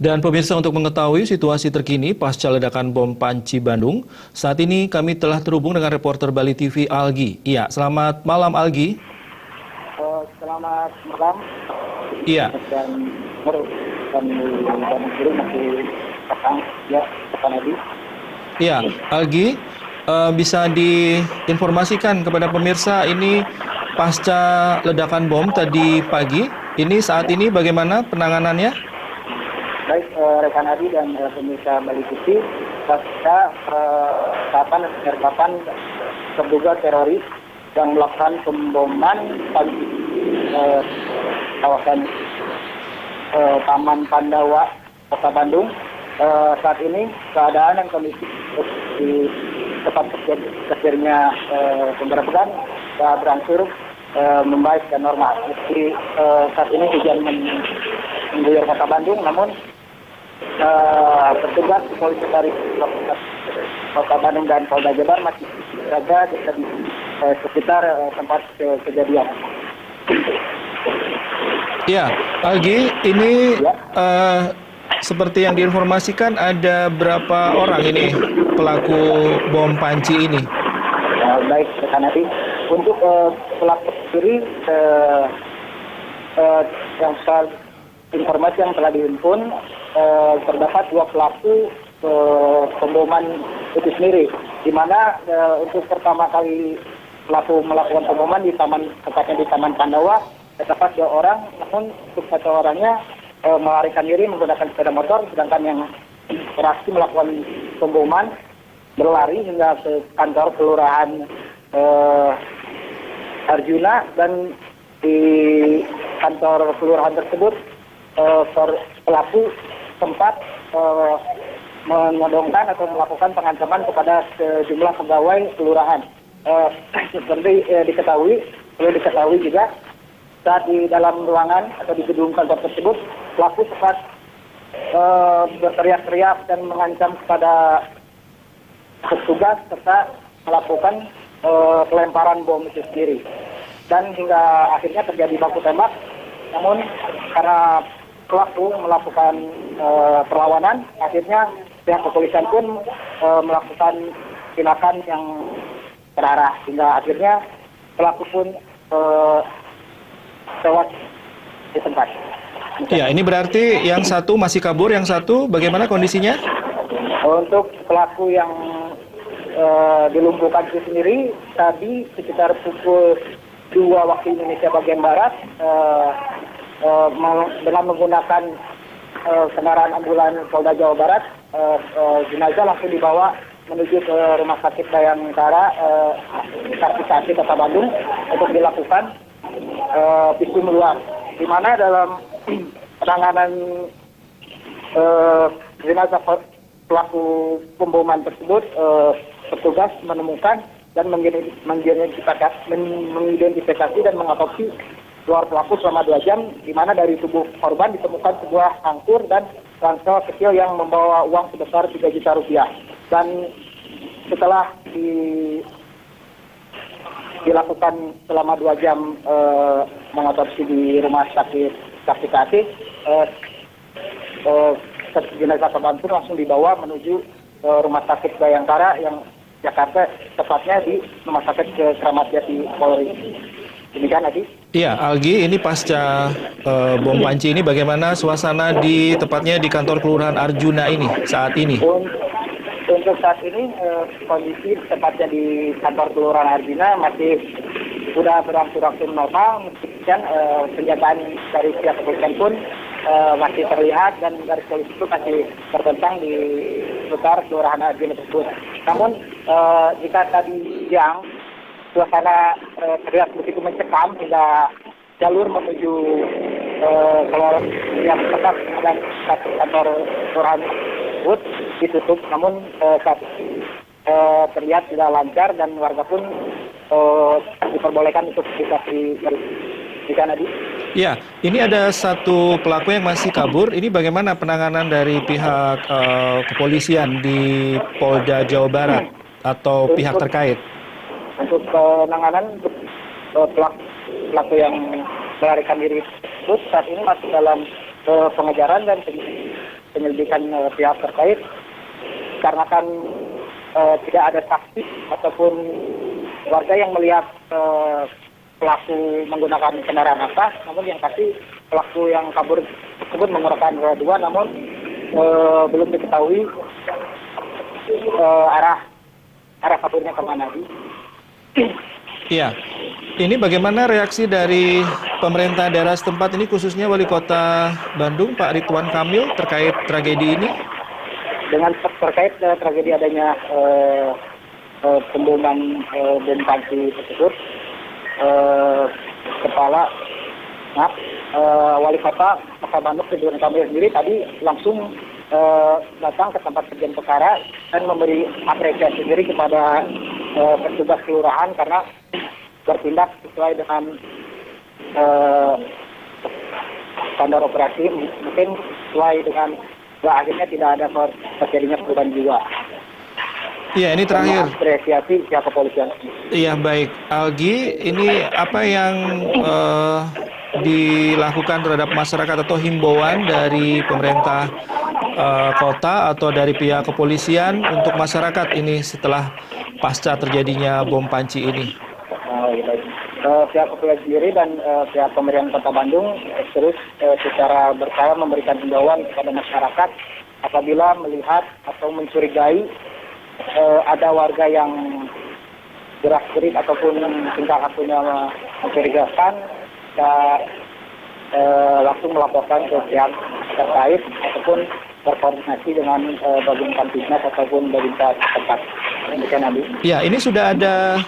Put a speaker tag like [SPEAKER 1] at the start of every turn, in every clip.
[SPEAKER 1] Dan pemirsa, untuk mengetahui situasi terkini pasca ledakan bom panci Bandung, saat ini kami telah terhubung dengan reporter Bali TV Algi. Iya, selamat malam Algi.
[SPEAKER 2] Selamat malam.
[SPEAKER 1] Iya.
[SPEAKER 2] Dan masih pasang ya, Nadi.
[SPEAKER 1] Iya, Algi, bisa diinformasikan kepada pemirsa ini pasca ledakan bom tadi pagi, ini saat ini bagaimana penanganannya?
[SPEAKER 2] Baik, rekan Adi dan pemirsa Bali TV, pasca penangkapan terduga teroris yang melakukan pemboman di kawasan Taman Pandawa, Kota Bandung. Saat ini keadaan dan kondisi di tempat kejadiannya penggerebekan sudah berangsur membaik dan normal. Meski saat ini hujan mengguyur Kota Bandung, namun petugas polisi dari Kota Bandung dan Polda Jabar masih berada di sekitar tempat kejadian.
[SPEAKER 1] Ya, Algi, ini
[SPEAKER 2] Ya.
[SPEAKER 1] Seperti yang diinformasikan ada berapa orang ini pelaku bom panci ini?
[SPEAKER 2] Baik, rekan Adi. Untuk pelaku sendiri, informasi yang telah dihimpun, terdapat 2 pelaku pemboman itu sendiri, di mana untuk pertama kali pelaku melakukan pemboman tepatnya di Taman Pandawa, terdapat 2 orang, namun untuk 1 orangnya melarikan diri menggunakan sepeda motor, sedangkan yang beraksi melakukan pemboman berlari hingga ke kantor kelurahan Arjuna, dan di kantor kelurahan tersebut pelaku sempat menodongkan atau melakukan pengancaman kepada sejumlah pegawai kelurahan. Seperti perlu diketahui juga, saat di dalam ruangan atau di gedung kantor tersebut, pelaku sempat berteriak-teriak dan mengancam kepada petugas serta melakukan pelemparan bom itu sendiri. Dan hingga akhirnya terjadi baku tembak, namun karena pelaku melakukan perlawanan, akhirnya pihak kepolisian pun melakukan tindakan yang terarah, hingga akhirnya pelaku pun tewas di tempat.
[SPEAKER 1] Ya, ini berarti yang satu masih kabur, yang satu bagaimana kondisinya?
[SPEAKER 2] Untuk pelaku yang dilumpuhkan itu sendiri, tadi sekitar pukul 2 waktu Indonesia bagian Barat, dengan menggunakan kendaraan ambulan Polda Jawa Barat, jenazah langsung dibawa menuju ke Rumah Sakit Bayangkara Sartikasi Kota Bandung untuk dilakukan visum luar, di mana dalam penanganan jenazah pelaku pemboman tersebut, petugas menemukan dan mengidentifikasi dan mengotopsi luar pelaku selama 2 jam, di mana dari tubuh korban ditemukan sebuah angkur dan ransel kecil yang membawa uang sebesar 3 juta rupiah. Dan setelah dilakukan selama 2 jam mengotopsi di Rumah Sakit Sartikasi, jenazah korban pun langsung dibawa menuju Rumah Sakit Bayangkara yang Jakarta, tepatnya di Rumah Sakit Kramat Jati Polri. Demikian, Adi.
[SPEAKER 1] Iya, Algi, ini pasca bom panci ini bagaimana suasana tepatnya di kantor Kelurahan Arjuna ini saat ini?
[SPEAKER 2] Untuk saat ini kondisi tepatnya di kantor Kelurahan Arjuna masih sudah berangsur-angsur normal. Dan senjataan dari pihak kepolisian pun masih terlihat, dan garis polisi itu masih terbentang di sekitar Kelurahan Arjuna tersebut. Namun jika tadi siang suasana terlihat begitu mencekam hingga jalur menuju yang dekat dengan kantor kelurahan tersebut ditutup, namun saat terlihat sudah lancar dan warga pun diperbolehkan untuk di Kanadi.
[SPEAKER 1] Ya, ini ada satu pelaku yang masih kabur. Ini bagaimana penanganan dari pihak kepolisian di Polda Jawa Barat atau pihak terkait?
[SPEAKER 2] Untuk penanganan pelaku yang melarikan diri tersebut saat ini masih dalam pengejaran dan penyelidikan pihak terkait karena kan tidak ada saksi ataupun warga yang melihat pelaku menggunakan kendaraan apa, namun yang pasti pelaku yang kabur tersebut menggunakan roda dua, namun belum diketahui arah kaburnya kemana.
[SPEAKER 1] Iya. Ini bagaimana reaksi dari pemerintah daerah setempat ini, khususnya Wali Kota Bandung, Pak Ridwan Kamil, terkait tragedi ini?
[SPEAKER 2] Dengan terkait tragedi adanya pemboman bom panci tersebut, Wali Kota Bandung Ridwan Kamil sendiri tadi langsung datang ke tempat kejadian perkara dan memberi apresiasi sendiri kepada petugas kelurahan karena bertindak sesuai dengan standar operasi, mungkin sesuai dengan akhirnya tidak ada terjadinya korban jiwa.
[SPEAKER 1] Iya, ini terakhir.
[SPEAKER 2] Apresiasi pihak kepolisian.
[SPEAKER 1] Iya, baik. Algi, ini apa yang dilakukan terhadap masyarakat atau himbauan dari pemerintah kota atau dari pihak kepolisian untuk masyarakat ini setelah pasca terjadinya bom panci ini?
[SPEAKER 2] Pihak kepolisian sendiri dan pihak pemerintah Kota Bandung terus secara bersama memberikan himbauan kepada masyarakat apabila melihat atau mencurigai ada warga yang gerak-gerik ataupun tingkah lakunya mencurigakan, langsung melaporkan ke pihak terkait ataupun berkoordinasi dengan Babin Kamtibnas ataupun Babin tempat. Demikian, Abi.
[SPEAKER 1] Ya, ini sudah ada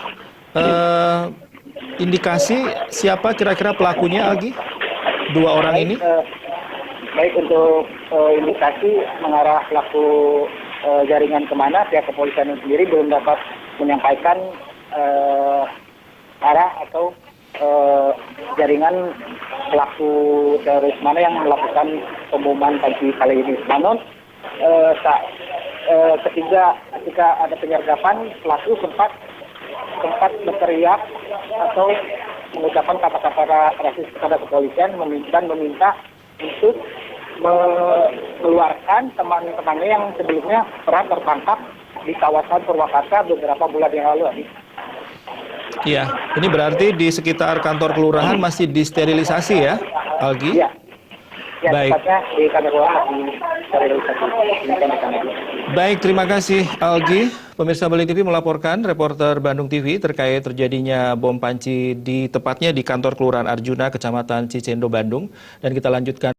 [SPEAKER 1] indikasi siapa kira-kira pelakunya, Algi? Dua orang ini?
[SPEAKER 2] Baik, untuk indikasi mengarah pelaku jaringan kemana, pihak kepolisian sendiri belum dapat menyampaikan arah atau jaringan pelaku teroris mana yang melakukan pemboman panci kali ini. Namun ketika ada penyergapan, pelaku sempat berteriak atau mengucapkan kata-kata rasis kepada kepolisian dan meminta untuk mengeluarkan teman-temannya yang sebelumnya pernah tertangkap di kawasan Purwakarta beberapa bulan yang lalu.
[SPEAKER 1] Iya, ini berarti di sekitar kantor kelurahan masih disterilisasi ya, Algi?
[SPEAKER 2] Iya. Ya,
[SPEAKER 1] baik.
[SPEAKER 2] Tepatnya di kantor kelurahan disterilisasi.
[SPEAKER 1] Baik, terima kasih Algi. Pemirsa Bali TV melaporkan reporter Bandung TV terkait terjadinya bom panci tepatnya di kantor Kelurahan Arjuna, Kecamatan Cicendo, Bandung. Dan kita lanjutkan.